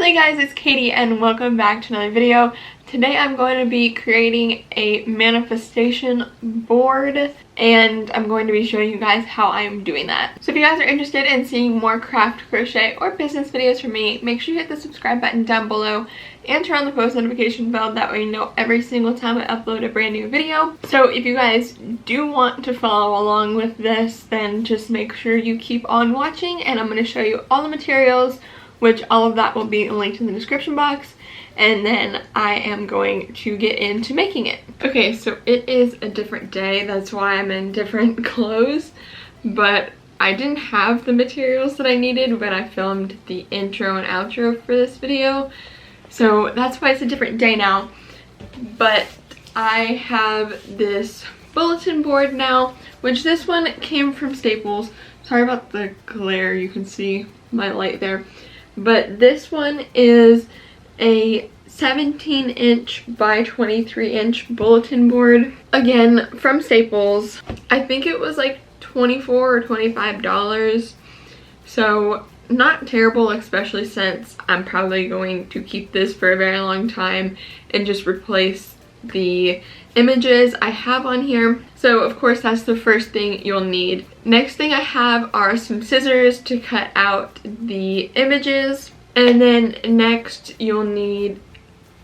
Hey guys, it's Katie and welcome back to another video. Today I'm going to be creating a manifestation board and I'm going to be showing you guys how I'm doing that. So if you guys are interested in seeing more craft, crochet, or business videos from me, make sure you hit the subscribe button down below and turn on the post notification bell. That way you know every single time I upload a brand new video. So if you guys do want to follow along with this, then just make sure you keep on watching and I'm going to show you all the materials, which all of that will be linked in the description box, and then I am going to get into making it. Okay, so it is a different day, that's why I'm in different clothes, but I didn't have the materials that I needed when I filmed the intro and outro for this video, so that's why it's a different day now. But I have this bulletin board now, which this one came from Staples. Sorry about the glare, you can see my light there. But this one is a 17-inch by 23-inch bulletin board. Again, from Staples. I think it was like $24 or $25. So not terrible, especially since I'm probably going to keep this for a very long time and just replace the images I have on here. So of course that's the first thing you'll need. Next thing I have are some scissors to cut out the images, and then next you'll need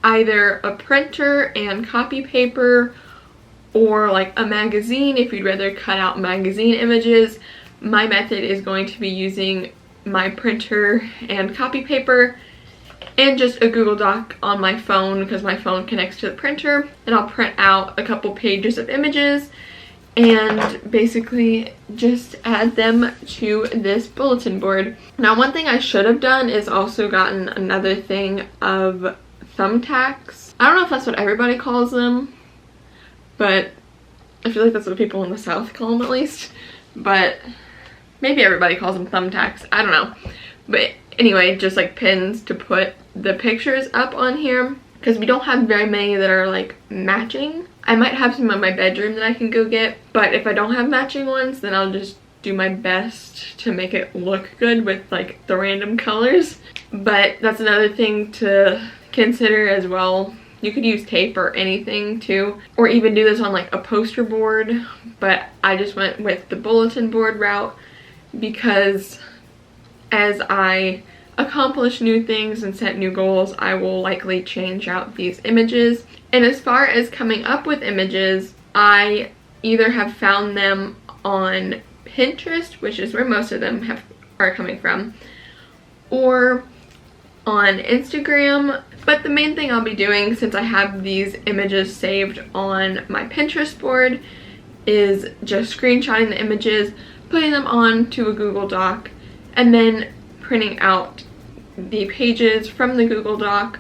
either a printer and copy paper or like a magazine if you'd rather cut out magazine images. My method is going to be using my printer and copy paper and just a Google Doc on my phone because my phone connects to the printer, and I'll print out a couple pages of images and basically just add them to this bulletin board. Now, one thing I should have done is also gotten another thing of thumbtacks. I don't know if that's what everybody calls them, but I feel like that's what people in the South call them at least, but maybe everybody calls them thumbtacks, I don't know. But anyway, just like pins to put the pictures up on here because we don't have very many that are like matching. I might have some in my bedroom that I can go get, but if I don't have matching ones, then I'll just do my best to make it look good with like the random colors. But that's another thing to consider as well. You could use tape or anything too, or even do this on like a poster board, but I just went with the bulletin board route because as I accomplish new things and set new goals, I will likely change out these images. And as far as coming up with images, I either have found them on Pinterest, which is where most of them are coming from, or on Instagram. But the main thing I'll be doing, since I have these images saved on my Pinterest board, is just screenshotting the images, putting them onto a Google Doc, and then printing out the pages from the Google Doc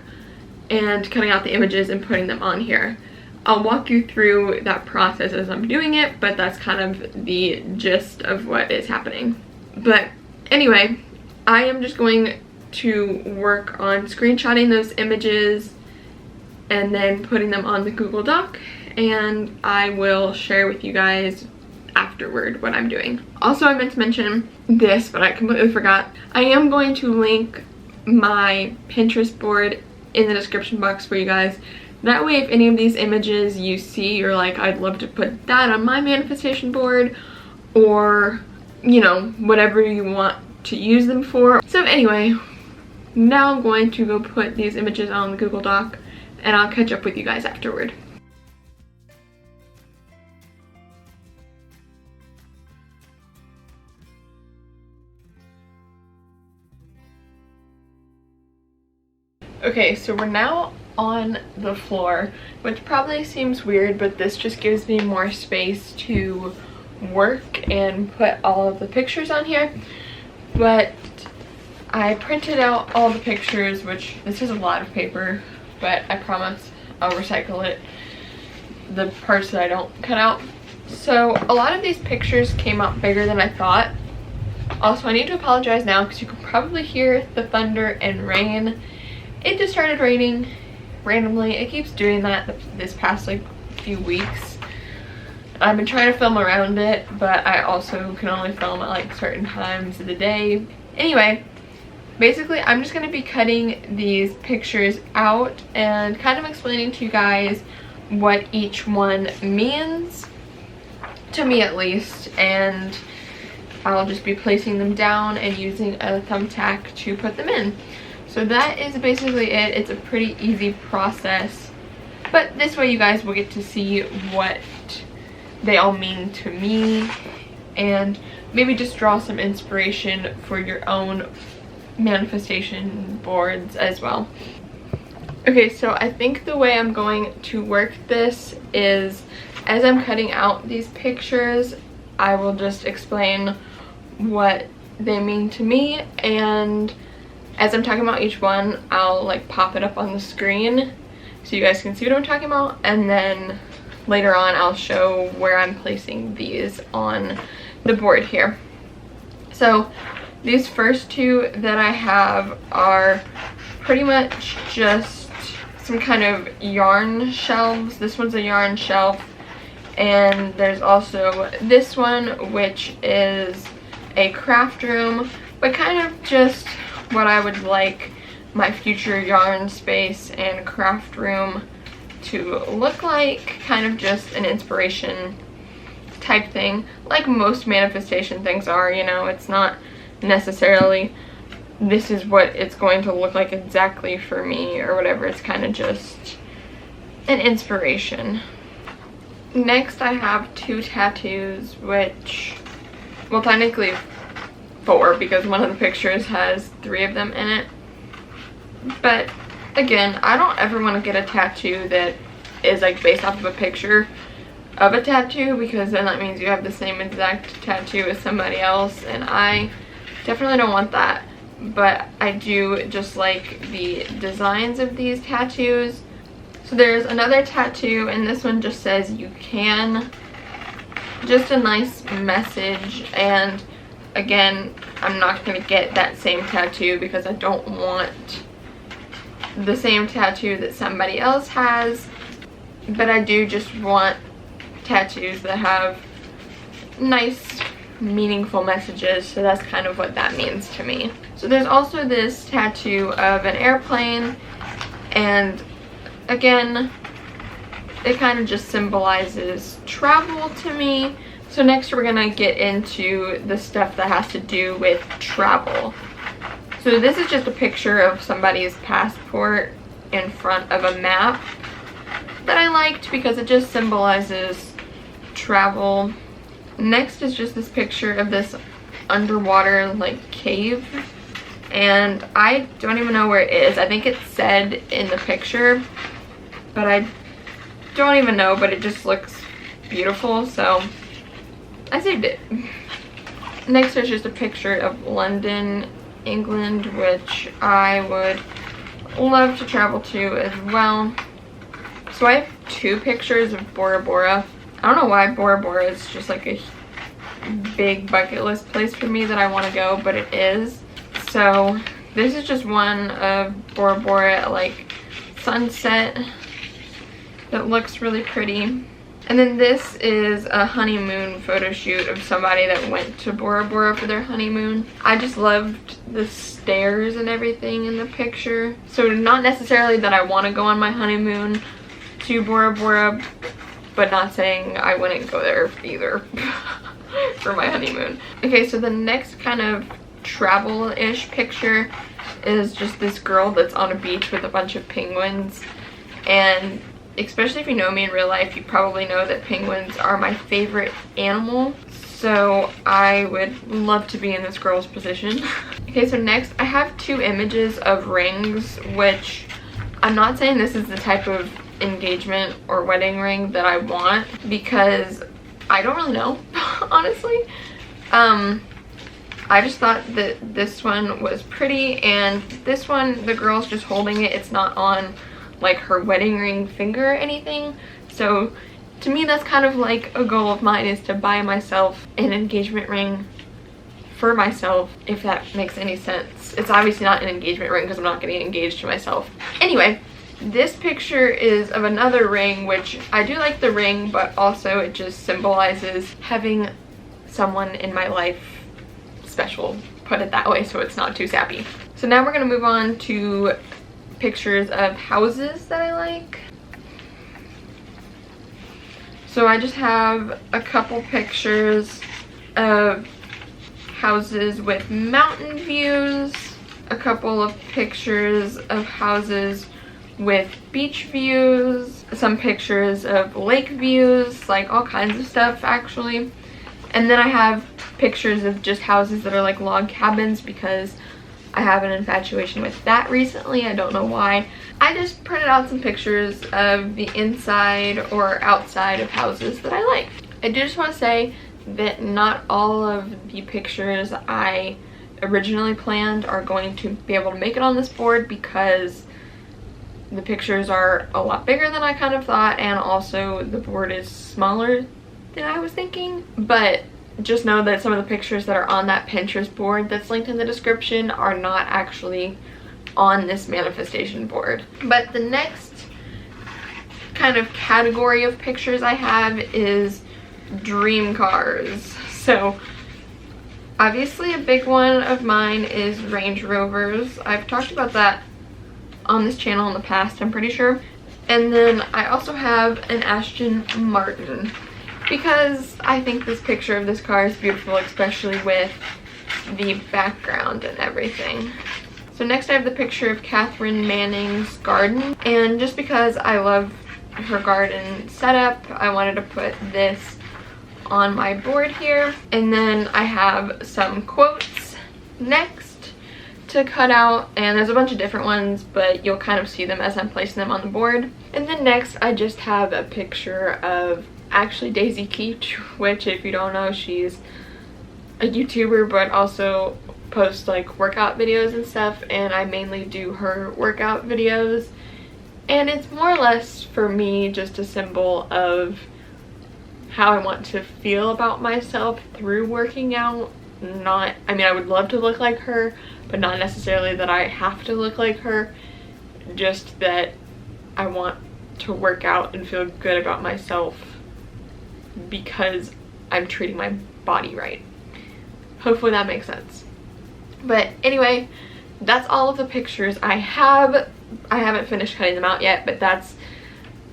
and cutting out the images and putting them on here. I'll walk you through that process as I'm doing it, but that's kind of the gist of what is happening. But anyway, I am just going to work on screenshotting those images and then putting them on the Google Doc, and I will share with you guys afterward what I'm doing. Also, I meant to mention this, but I completely forgot. I am going to link my Pinterest board in the description box for you guys. That way, if any of these images you see, you're like, I'd love to put that on my manifestation board, or, you know, whatever you want to use them for. So anyway, now I'm going to go put these images on the Google Doc, and I'll catch up with you guys afterward. Okay, so we're now on the floor, which probably seems weird, but this just gives me more space to work and put all of the pictures on here. But I printed out all the pictures, which this is a lot of paper, but I promise I'll recycle it, the parts that I don't cut out. So a lot of these pictures came out bigger than I thought. Also, I need to apologize now because you can probably hear the thunder and rain. It just started raining randomly. It keeps doing that this past like few weeks. I've been trying to film around it, but I also can only film at like certain times of the day. Anyway, basically I'm just going to be cutting these pictures out and kind of explaining to you guys what each one means, to me at least, and I'll just be placing them down and using a thumbtack to put them in. So that is basically it. It's a pretty easy process, but this way you guys will get to see what they all mean to me and maybe just draw some inspiration for your own manifestation boards as well. Okay, so I think the way I'm going to work this is, as I'm cutting out these pictures, I will just explain what they mean to me, and as I'm talking about each one, I'll like pop it up on the screen so you guys can see what I'm talking about, and then later on I'll show where I'm placing these on the board here. So these first two that I have are pretty much just some kind of yarn shelves. This one's a yarn shelf, and there's also this one which is a craft room, but kind of just what I would like my future yarn space and craft room to look like, kind of just an inspiration type thing, like most manifestation things are, you know. It's not necessarily this is what it's going to look like exactly for me or whatever. It's kind of just an inspiration. Next I have two tattoos, which, well, technically 4 because one of the pictures has 3 of them in it. But again, I don't ever want to get a tattoo that is like based off of a picture of a tattoo, because then that means you have the same exact tattoo as somebody else, and I definitely don't want that. But I do just like the designs of these tattoos. So there's another tattoo, and this one just says "you can." Just a nice message. And again, I'm not going to get that same tattoo because I don't want the same tattoo that somebody else has, but I do just want tattoos that have nice, meaningful messages, so that's kind of what that means to me. So there's also this tattoo of an airplane, and again, it kind of just symbolizes travel to me. So next we're gonna get into the stuff that has to do with travel. So this is just a picture of somebody's passport in front of a map that I liked because it just symbolizes travel. Next is just this picture of this underwater like cave, and I don't even know where it is. I think it's said in the picture, but I don't even know, but it just looks beautiful, so I saved it. Next there's just a picture of London, England, which I would love to travel to as well. So I have 2 pictures of Bora Bora. I don't know why Bora Bora is just like a big bucket list place for me that I want to go, but it is. So this is just one of Bora Bora at like sunset that looks really pretty. And then this is a honeymoon photo shoot of somebody that went to Bora Bora for their honeymoon. I just loved the stairs and everything in the picture. So not necessarily that I want to go on my honeymoon to Bora Bora, but not saying I wouldn't go there either for my honeymoon. Okay, so the next kind of travel-ish picture is just this girl that's on a beach with a bunch of penguins, and especially if you know me in real life, you probably know that penguins are my favorite animal. So I would love to be in this girl's position. Okay, so next I have 2 images of rings, which I'm not saying this is the type of engagement or wedding ring that I want, because I don't really know, honestly. I just thought that this one was pretty, and this one, the girl's just holding it. It's not on like her wedding ring finger or anything. So to me, that's kind of like a goal of mine, is to buy myself an engagement ring for myself, if that makes any sense. It's obviously not an engagement ring because I'm not getting engaged to myself. Anyway, this picture is of another ring, which I do like the ring, but also it just symbolizes having someone in my life special, put it that way so it's not too sappy. So now we're gonna move on to pictures of houses that I like. So I just have a couple pictures of houses with mountain views, a couple of pictures of houses with beach views, some pictures of lake views, like all kinds of stuff actually. And then I have pictures of just houses that are like log cabins because I have an infatuation with that recently. I don't know why. I just printed out some pictures of the inside or outside of houses that I like. I do just want to say that not all of the pictures I originally planned are going to be able to make it on this board because the pictures are a lot bigger than I kind of thought, and also the board is smaller than I was thinking. But just know that some of the pictures that are on that Pinterest board that's linked in the description are not actually on this manifestation board. But the next kind of category of pictures I have is dream cars. So obviously a big one of mine is Range Rovers. I've talked about that on this channel in the past, I'm pretty sure. And then I also have an Aston Martin because I think this picture of this car is beautiful, especially with the background and everything. So next I have the picture of Catherine Manning's garden, and just because I love her garden setup, I wanted to put this on my board here. And then I have some quotes next to cut out, and there's a bunch of different ones, but you'll kind of see them as I'm placing them on the board. And then next I just have a picture of actually Daisy Keach, which if you don't know, she's a YouTuber but also posts like workout videos and stuff, and I mainly do her workout videos. And it's more or less for me just a symbol of how I want to feel about myself through working out. Not, I mean, I would love to look like her, but not necessarily that I have to look like her, just that I want to work out and feel good about myself because I'm treating my body right. Hopefully that makes sense. But anyway, that's all of the pictures I have. I haven't finished cutting them out yet, but that's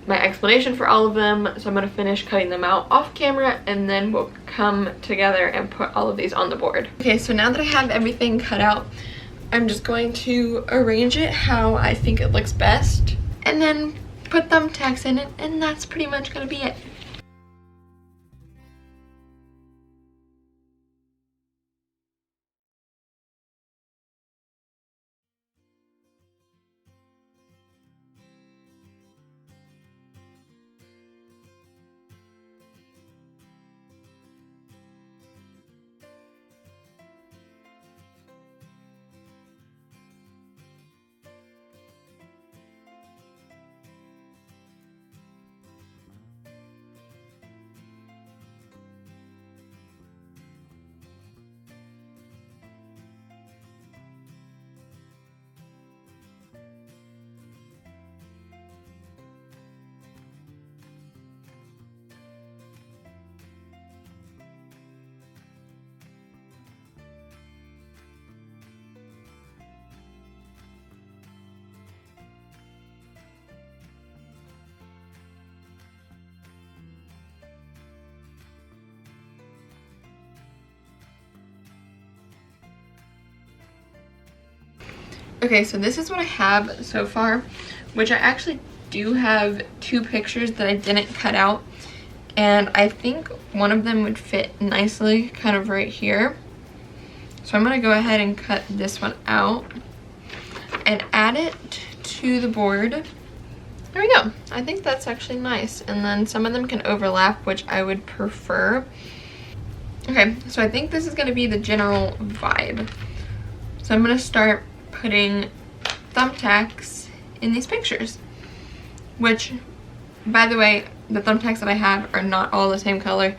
my explanation for all of them. So I'm going to finish cutting them out off camera, and then we'll come together and put all of these on the board. Okay, so now that I have everything cut out, I'm just going to arrange it how I think it looks best, and then put thumbtacks in it, and that's pretty much going to be it. Okay, so this is what I have so far, which I actually do have two pictures that I didn't cut out, and I think one of them would fit nicely kind of right here. So I'm going to go ahead and cut this one out and add it to the board. There we go. I think that's actually nice, and then some of them can overlap, which I would prefer. Okay, so I think this is going to be the general vibe. So I'm going to start putting thumbtacks in these pictures, which, by the way, the thumbtacks that I have are not all the same color,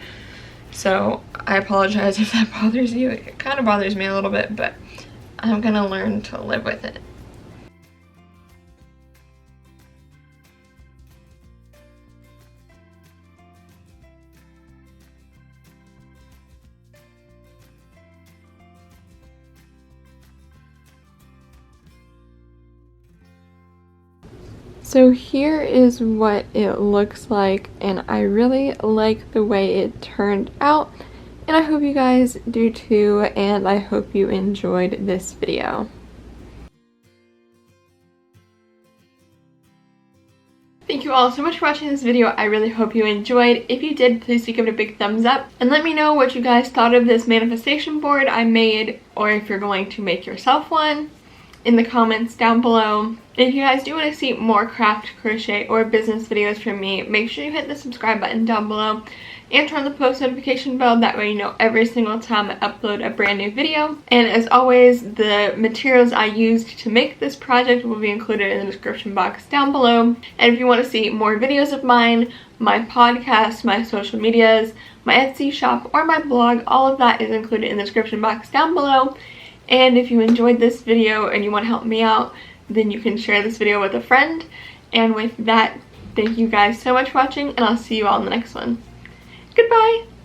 so I apologize if that bothers you. It kind of bothers me a little bit, but I'm gonna learn to live with it. So here is what it looks like, and I really like the way it turned out, and I hope you guys do too, and I hope you enjoyed this video. Thank you all so much for watching this video. I really hope you enjoyed. If you did, please do give it a big thumbs up and let me know what you guys thought of this manifestation board I made, or if you're going to make yourself one, in the comments down below. And if you guys do want to see more craft, crochet, or business videos from me, make sure you hit the subscribe button down below and turn on the post notification bell. That way you know every single time I upload a brand new video. And as always, the materials I used to make this project will be included in the description box down below. And if you want to see more videos of mine, my podcast, my social medias, my Etsy shop, or my blog, all of that is included in the description box down below. And if you enjoyed this video and you want to help me out, then you can share this video with a friend. And with that, thank you guys so much for watching, and I'll see you all in the next one. Goodbye!